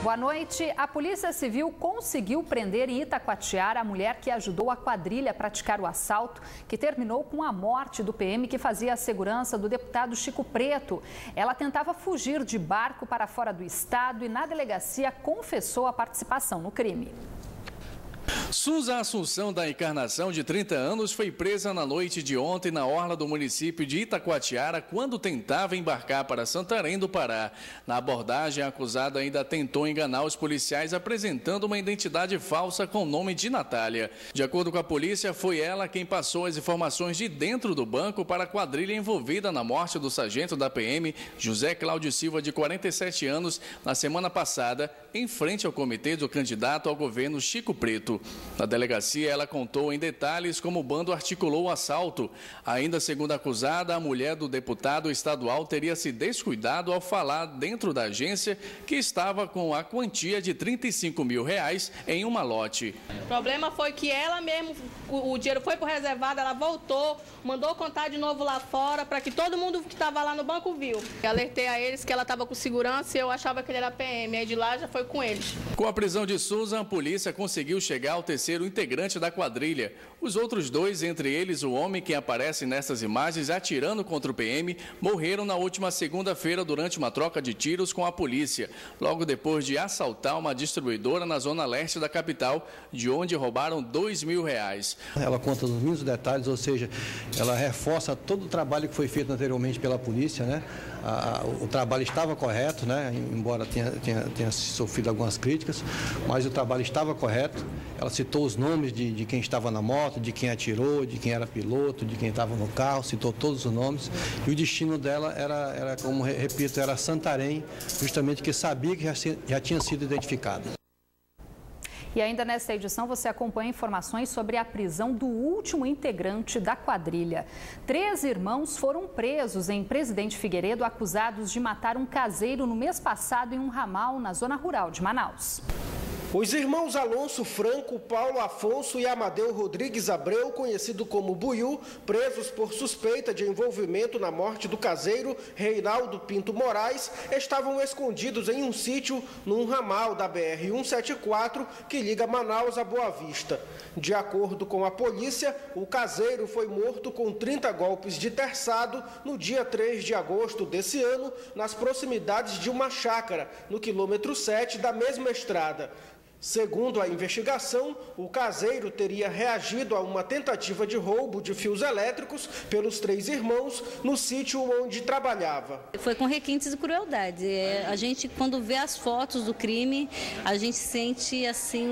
Boa noite. A Polícia Civil conseguiu prender em Itacoatiara a mulher que ajudou a quadrilha a praticar o assalto, que terminou com a morte do PM que fazia a segurança do deputado Chico Preto. Ela tentava fugir de barco para fora do estado e na delegacia confessou a participação no crime. Suza Assunção da Encarnação, de 30 anos, foi presa na noite de ontem na orla do município de Itacoatiara quando tentava embarcar para Santarém do Pará. Na abordagem, a acusada ainda tentou enganar os policiais apresentando uma identidade falsa com o nome de Natália. De acordo com a polícia, foi ela quem passou as informações de dentro do banco para a quadrilha envolvida na morte do sargento da PM, José Cláudio Silva, de 47 anos, na semana passada, em frente ao comitê do candidato ao governo Chico Preto. Na delegacia, ela contou em detalhes como o bando articulou o assalto. Ainda segundo a acusada, a mulher do deputado estadual teria se descuidado ao falar dentro da agência que estava com a quantia de R$35 mil em um malote. O problema foi que ela mesmo, o dinheiro foi para o reservado, ela voltou, mandou contar de novo lá fora para que todo mundo que estava lá no banco viu. Eu alertei a eles que ela estava com segurança e eu achava que ele era PM, aí de lá já foi com eles. Com a prisão de Susan, a polícia conseguiu chegar ao terceiro integrante da quadrilha. Os outros dois, entre eles o homem que aparece nessas imagens atirando contra o PM, morreram na última segunda-feira durante uma troca de tiros com a polícia, logo depois de assaltar uma distribuidora na zona leste da capital, de onde roubaram R$2 mil. Ela conta os mínimos detalhes, ou seja, ela reforça todo o trabalho que foi feito anteriormente pela polícia, né? O trabalho estava correto, né? Embora tenha sofrido algumas críticas, mas o trabalho estava correto. Ela citou os nomes de quem estava na moto, de quem atirou, de quem era piloto, de quem estava no carro, citou todos os nomes. E o destino dela era como repito, era Santarém, justamente que sabia que já tinha sido identificada. E ainda nesta edição você acompanha informações sobre a prisão do último integrante da quadrilha. 3 irmãos foram presos em Presidente Figueiredo acusados de matar um caseiro no mês passado em um ramal na zona rural de Manaus. Os irmãos Alonso Franco, Paulo Afonso e Amadeu Rodrigues Abreu, conhecido como Buiú, presos por suspeita de envolvimento na morte do caseiro Reinaldo Pinto Moraes, estavam escondidos em um sítio num ramal da BR-174 que liga Manaus a Boa Vista. De acordo com a polícia, o caseiro foi morto com 30 golpes de terçado no dia 3 de agosto desse ano, nas proximidades de uma chácara, no quilômetro 7 da mesma estrada. Segundo a investigação, o caseiro teria reagido a uma tentativa de roubo de fios elétricos pelos 3 irmãos no sítio onde trabalhava. Foi com requintes de crueldade. A gente, quando vê as fotos do crime, a gente sente assim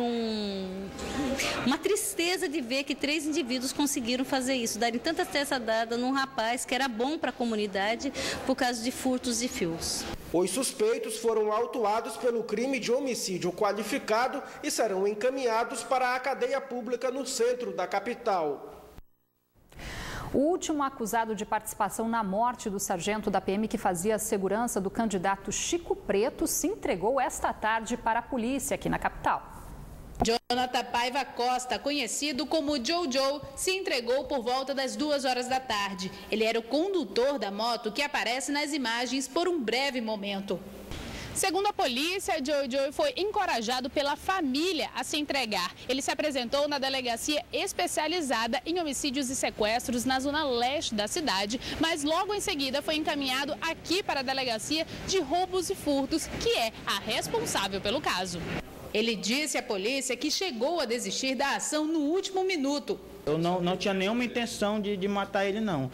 uma tristeza de ver que 3 indivíduos conseguiram fazer isso, darem tanta testa dada num rapaz que era bom para a comunidade por causa de furtos de fios. Os suspeitos foram autuados pelo crime de homicídio qualificado e serão encaminhados para a cadeia pública no centro da capital. O último acusado de participação na morte do sargento da PM que fazia a segurança do candidato Chico Preto se entregou esta tarde para a polícia aqui na capital. Jonathan Paiva Costa, conhecido como Jojo, se entregou por volta das 2 horas da tarde. Ele era o condutor da moto que aparece nas imagens por um breve momento. Segundo a polícia, Jojo foi encorajado pela família a se entregar. Ele se apresentou na delegacia especializada em homicídios e sequestros na zona leste da cidade, mas logo em seguida foi encaminhado aqui para a delegacia de roubos e furtos, que é a responsável pelo caso. Ele disse à polícia que chegou a desistir da ação no último minuto. Eu não tinha nenhuma intenção de matar ele, não.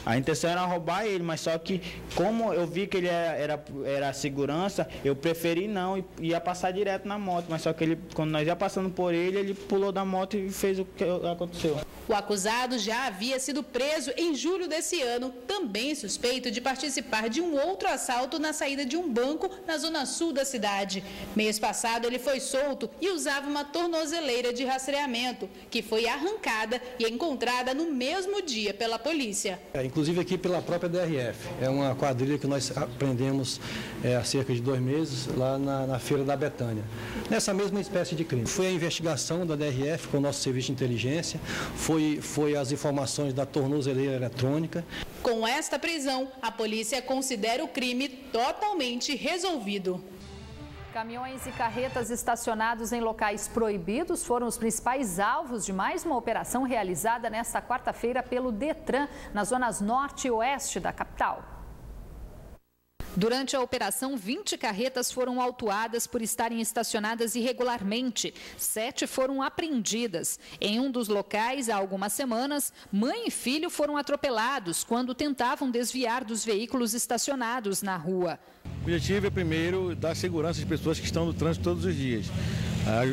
A intenção era roubar ele, mas só que como eu vi que ele era segurança, eu preferi não e ia passar direto na moto. Mas só que ele, quando nós ia passando por ele pulou da moto e fez o que aconteceu. O acusado já havia sido preso em julho desse ano, também suspeito de participar de um outro assalto na saída de um banco na zona sul da cidade. Mês passado ele foi solto e usava uma tornozeleira de rastreamento, que foi arrancada e encontrada no mesmo dia pela polícia. Inclusive aqui pela própria DRF. É uma quadrilha que nós aprendemos há cerca de 2 meses lá na Feira da Betânia. Nessa mesma espécie de crime. Foi a investigação da DRF com o nosso serviço de inteligência, foi as informações da tornozeleira eletrônica. Com esta prisão, a polícia considera o crime totalmente resolvido. Caminhões e carretas estacionados em locais proibidos foram os principais alvos de mais uma operação realizada nesta quarta-feira pelo Detran, nas zonas norte e oeste da capital. Durante a operação, 20 carretas foram autuadas por estarem estacionadas irregularmente. 7 foram apreendidas. Em um dos locais, há algumas semanas, mãe e filho foram atropelados quando tentavam desviar dos veículos estacionados na rua. O objetivo é, primeiro, dar segurança às pessoas que estão no trânsito todos os dias.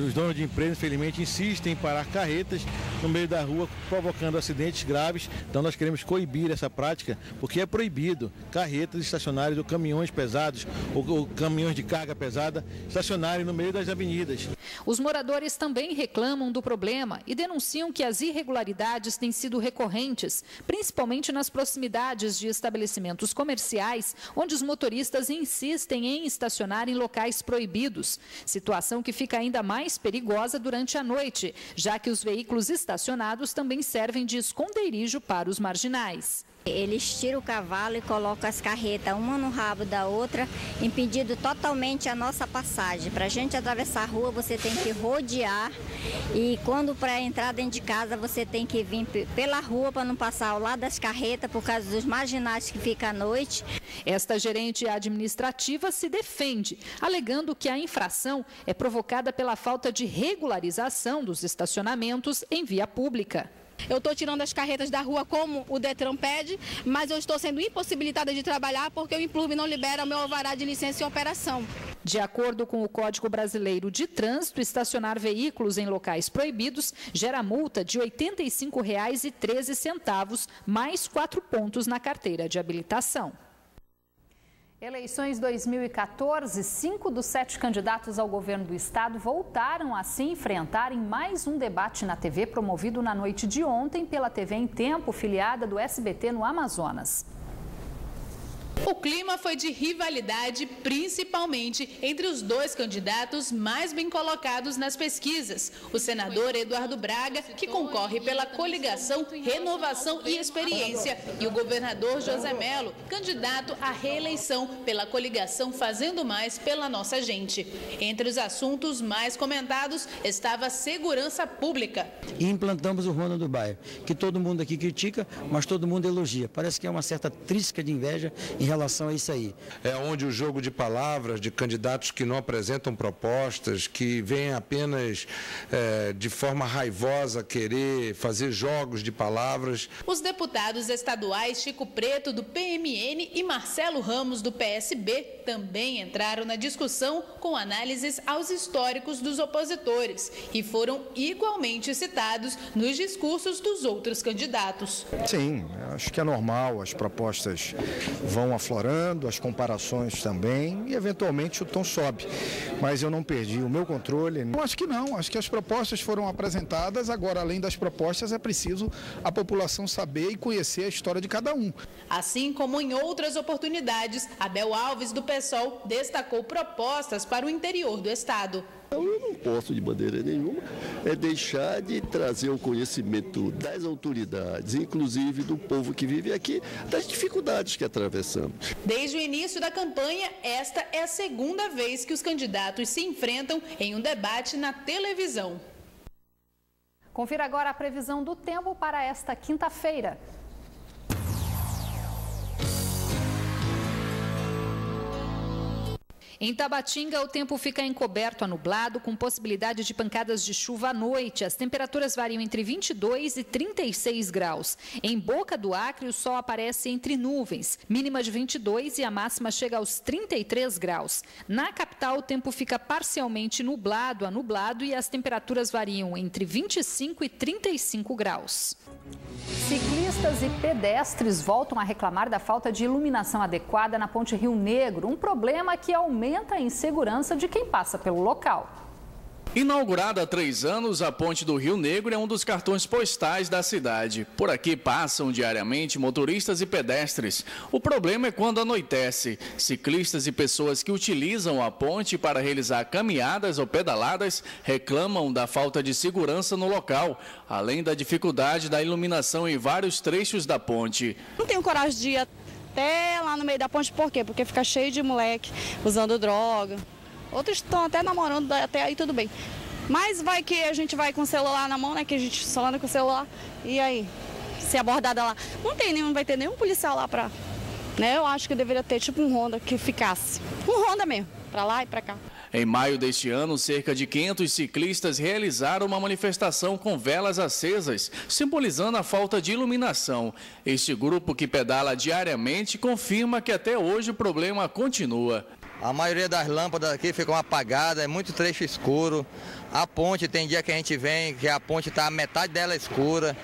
Os donos de empresas, infelizmente, insistem em parar carretas no meio da rua, provocando acidentes graves. Então, nós queremos coibir essa prática, porque é proibido carretas estacionárias ou caminhões pesados ou caminhões de carga pesada estacionarem no meio das avenidas. Os moradores também reclamam do problema e denunciam que as irregularidades têm sido recorrentes, principalmente nas proximidades de estabelecimentos comerciais, onde os motoristas insistem em estacionar em locais proibidos, situação que fica ainda mais perigosa durante a noite, já que os veículos estacionados também servem de esconderijo para os marginais. Eles tiram o cavalo e colocam as carretas uma no rabo da outra, impedindo totalmente a nossa passagem. Para a gente atravessar a rua, você tem que rodear e quando para entrar dentro de casa, você tem que vir pela rua para não passar ao lado das carretas por causa dos marginais que ficam à noite. Esta gerente administrativa se defende, alegando que a infração é provocada pela falta de regularização dos estacionamentos em via pública. Eu estou tirando as carretas da rua como o Detran pede, mas eu estou sendo impossibilitada de trabalhar porque o Implume não libera o meu alvará de licença e operação. De acordo com o Código Brasileiro de Trânsito, estacionar veículos em locais proibidos gera multa de R$ 85,13, mais 4 pontos na carteira de habilitação. Eleições 2014, 5 dos 7 candidatos ao governo do estado voltaram a se enfrentar em mais um debate na TV promovido na noite de ontem pela TV em Tempo, filiada do SBT no Amazonas. O clima foi de rivalidade, principalmente entre os dois candidatos mais bem colocados nas pesquisas. O senador Eduardo Braga, que concorre pela coligação Renovação e Experiência, e o governador José Melo, candidato à reeleição pela coligação Fazendo Mais pela Nossa Gente. Entre os assuntos mais comentados estava a segurança pública. E implantamos o Ronda do Bairro, que todo mundo aqui critica, mas todo mundo elogia. Parece que é uma certa trisca de inveja em relação a isso aí. É onde o jogo de palavras de candidatos que não apresentam propostas, que vêm apenas de forma raivosa querer fazer jogos de palavras. Os deputados estaduais Chico Preto, do PMN, e Marcelo Ramos, do PSB, também entraram na discussão com análises aos históricos dos opositores e foram igualmente citados nos discursos dos outros candidatos. Sim, acho que é normal, as propostas vão aflorando, as comparações também e eventualmente o tom sobe, mas eu não perdi o meu controle. Eu acho que não, acho que as propostas foram apresentadas, agora além das propostas é preciso a população saber e conhecer a história de cada um. Assim como em outras oportunidades, Abel Alves, do PSOL, destacou propostas para o interior do estado. Eu não posso, de maneira nenhuma, deixar de trazer o conhecimento das autoridades, inclusive do povo que vive aqui, das dificuldades que atravessamos. Desde o início da campanha, esta é a segunda vez que os candidatos se enfrentam em um debate na televisão. Confira agora a previsão do tempo para esta quinta-feira. Em Tabatinga, o tempo fica encoberto a nublado, com possibilidade de pancadas de chuva à noite. As temperaturas variam entre 22 e 36 graus. Em Boca do Acre, o sol aparece entre nuvens, mínima de 22 e a máxima chega aos 33 graus. Na capital, o tempo fica parcialmente nublado a nublado e as temperaturas variam entre 25 e 35 graus. Ciclistas e pedestres voltam a reclamar da falta de iluminação adequada na Ponte Rio Negro, um problema que aumenta a insegurança de quem passa pelo local. Inaugurada há 3 anos, a Ponte do Rio Negro é um dos cartões postais da cidade. Por aqui passam diariamente motoristas e pedestres. O problema é quando anoitece. Ciclistas e pessoas que utilizam a ponte para realizar caminhadas ou pedaladas reclamam da falta de segurança no local, além da dificuldade da iluminação em vários trechos da ponte. Não tenho coragem de ir até lá no meio da ponte, por quê? Porque fica cheio de moleque usando droga. outros estão até namorando, até aí tudo bem. Mas vai que a gente vai com o celular na mão, né? Que a gente só anda com o celular. E aí, ser abordada lá. Não vai ter nenhum policial lá pra... Né? Eu acho que deveria ter tipo um Honda que ficasse. Um Honda mesmo, pra lá e pra cá. Em maio deste ano, cerca de 500 ciclistas realizaram uma manifestação com velas acesas, simbolizando a falta de iluminação. Este grupo, que pedala diariamente, confirma que até hoje o problema continua. A maioria das lâmpadas aqui ficam apagadas, é muito trecho escuro. A ponte, tem dia que a gente vem, que a ponte está metade dela escura.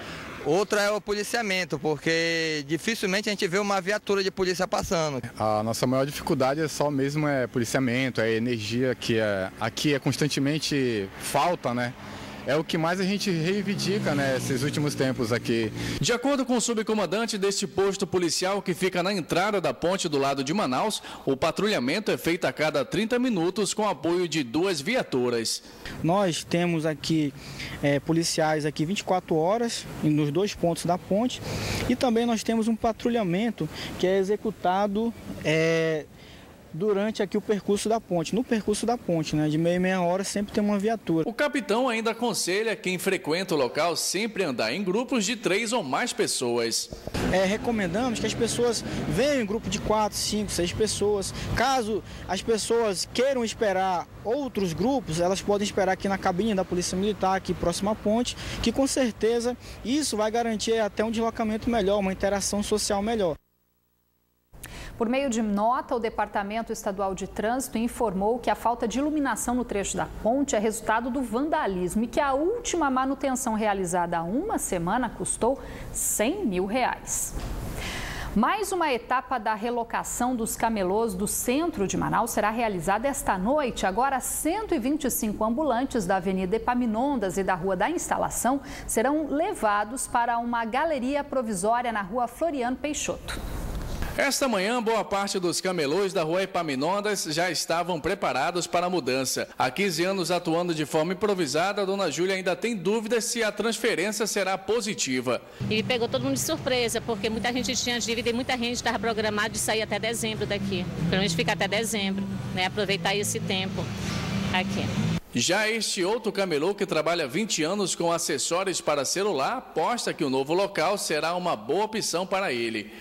Outra é o policiamento, porque dificilmente a gente vê uma viatura de polícia passando. A nossa maior dificuldade é só mesmo policiamento, energia que aqui é constantemente falta, né? É o que mais a gente reivindica, né, esses últimos tempos aqui. De acordo com o subcomandante deste posto policial, que fica na entrada da ponte do lado de Manaus, o patrulhamento é feito a cada 30 minutos com apoio de 2 viaturas. Nós temos aqui policiais aqui 24 horas nos 2 pontos da ponte, e também nós temos um patrulhamento que é executado durante aqui o percurso da ponte. No percurso da ponte, né, de meia hora sempre tem uma viatura. O capitão ainda aconselha quem frequenta o local sempre andar em grupos de 3 ou mais pessoas. Recomendamos que as pessoas venham em grupo de 4, 5, 6 pessoas. Caso as pessoas queiram esperar outros grupos, elas podem esperar aqui na cabine da Polícia Militar, aqui próximo à ponte, que com certeza isso vai garantir até um deslocamento melhor, uma interação social melhor. Por meio de nota, o Departamento Estadual de Trânsito informou que a falta de iluminação no trecho da ponte é resultado do vandalismo e que a última manutenção realizada há uma semana custou R$100 mil. Mais uma etapa da relocação dos camelôs do centro de Manaus será realizada esta noite. Agora, 125 ambulantes da Avenida Epaminondas e da Rua da Instalação serão levados para uma galeria provisória na Rua Floriano Peixoto. Esta manhã, boa parte dos camelôs da Rua Epaminondas já estavam preparados para a mudança. Há 15 anos atuando de forma improvisada, a dona Júlia ainda tem dúvidas se a transferência será positiva. E pegou todo mundo de surpresa, porque muita gente tinha dívida e muita gente estava programada de sair até dezembro daqui. Pelo menos ficar até dezembro, né? Aproveitar esse tempo aqui. Já este outro camelô, que trabalha 20 anos com acessórios para celular, aposta que o novo local será uma boa opção para ele.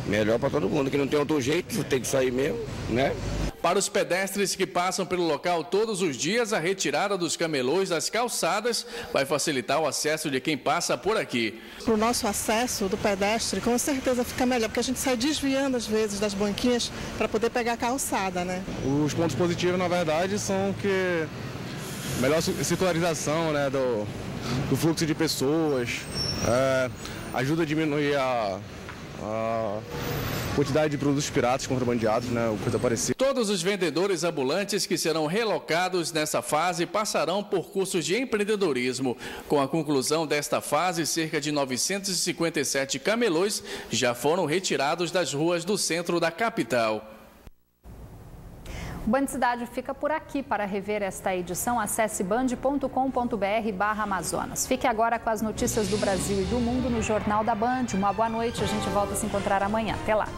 Melhor para todo mundo, que não tem outro jeito, tem que sair mesmo, né? Para os pedestres que passam pelo local todos os dias, a retirada dos camelôs das calçadas vai facilitar o acesso de quem passa por aqui. Para o nosso acesso do pedestre, com certeza fica melhor, porque a gente sai desviando às vezes das banquinhas para poder pegar a calçada, né? Os pontos positivos, na verdade, são que melhor circularização, né, do fluxo de pessoas, ajuda a diminuir a quantidade de produtos piratas contrabandeados, né, coisa parecida. Todos os vendedores ambulantes que serão relocados nessa fase passarão por cursos de empreendedorismo. Com a conclusão desta fase, cerca de 957 camelôs já foram retirados das ruas do centro da capital. O Band Cidade fica por aqui. Para rever esta edição, acesse band.com.br/Amazonas. Fique agora com as notícias do Brasil e do mundo no Jornal da Band. Uma boa noite, a gente volta a se encontrar amanhã. Até lá.